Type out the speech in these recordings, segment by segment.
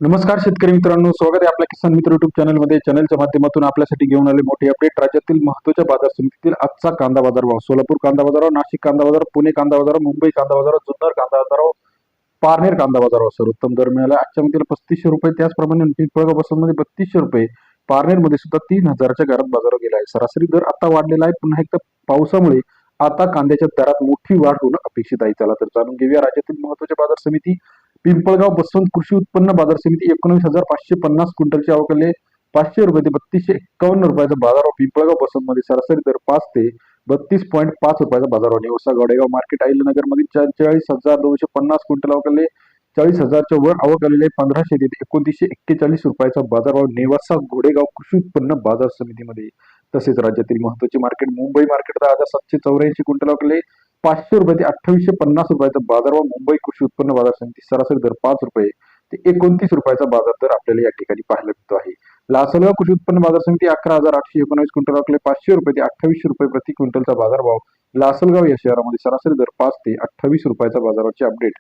नमस्कार शेतकरी मित्रांनो, स्वागत आहे आपल्या किसान मित्र युट्यूब चॅनलमध्ये. चॅनलच्या माध्यमातून आपल्यासाठी घेऊन आले मोठी अपडेट. राज्यातील महत्त्वाच्या बाजार समितीतील आजचा कांदा बाजार भाव. सोलापूर कांदा बाजारावर, नाशिक कांदा बाजारावर, पुणे कांदा बाजारावर, मुंबई कांदा बाजारावर, जुन्नर कांदा बाजारावर, पारनेर कांदा बाजारावर सर्वोत्तम दर मिळाला. आजच्या मितीला 3500 रुपये, त्याचप्रमाणे पिंपळगाव बसमध्ये 3200 रुपये, पारनेरमध्ये सुद्धा 3000च्या घरात बाजारावर गेला आहे. सरासरी दर आता वाढलेला आहे. पुन्हा एकदा पावसामुळे आता कांद्याच्या दरात मोठी वाढ होणं अपेक्षित आहे. चला तर जाणून घेऊया राज्यातील महत्त्वाच्या बाजार समिती. पिंपळगाव बसवंत कृषी उत्पन्न बाजार समिती 19,550 क्विंटलची आवकले 500 रुपये ते 3251 रुपयाचा बाजारभाव. पिंपळगाव बसवंत मध्ये सरासरी दर 5 ते 32.5 रुपयाचा बाजारभाव. नेवसा गोडेगाव मार्केट अहिल्यानगर मध्ये 44,250 क्विंटल आवकले 40,000च्या वर आवक आलेले 1500 ते 2941 रुपयाचा बाजारभाव नेवासा घोडेगाव कृषी उत्पन्न बाजार समितीमध्ये. तसेच राज्यातील महत्त्वाचे मार्केट मुंबई मार्केट 10,784 क्विंटल आवकले 500 रुपये ते 2850 रुपयाचा बाजारभाव. मुंबई कृषी उत्पन्न बाजार समिती सरासरी दर 5 रुपये ते 29 रुपयाचा बाजार दर आपल्याला या ठिकाणी पाहायला मिळतो आहे. लासलगाव कृषी उत्पन्न बाजार समिती 11,819 क्विंटल आवकले 500 रुपये ते 2800 रुपये प्रति क्विंटलचा बाजारभाव. लासलगाव या शहरामध्ये सरासरी दर 5 ते 28 रुपयाचा बाजाराची अपडेट.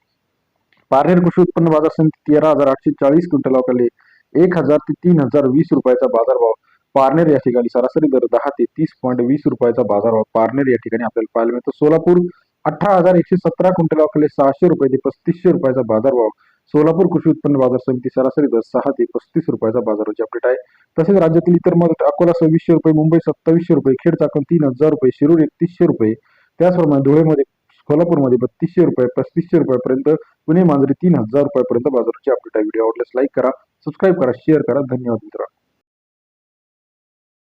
पारनेर कृषी उत्पन्न बाजार समिती 13,840 क्विंटल आवकले 1,000 ते 3,020 रुपयाचा बाजारभाव. पारनेर या ठिकाणी सरासरी दर 10 ते 30.20 रुपयाचा बाजारभाव पारनेर या ठिकाणी आपल्याला पाहायला मिळतो. सोलापूर 18,117 क्विंटल आवकले 600 रुपये ते 3500 रुपयाचा बाजारभाव. सोलापूर कृषी उत्पन्न बाजार समिती सरासरी दर 6 ते 35 रुपयाचा बाजाराची अपडेट आहे. तसेच राज्यातील इतर मदत अकोला 2600 रुपये, मुंबई 2700 रुपये, खेड चाकण 3000 रुपये, शिरूर 3100 रुपये, त्याचप्रमाणे धुळेमध्ये कोल्हापूरमध्ये 3200 रुपये 3500 रुपयापर्यंत, पुणे मांजरी 3000 रुपयापर्यंत बाजाराची अपडेट आहे. व्हिडिओ आवडल्यास लाईक करा, सबस्क्राईब करा, शेअर करा. धन्यवाद मित्रांनो.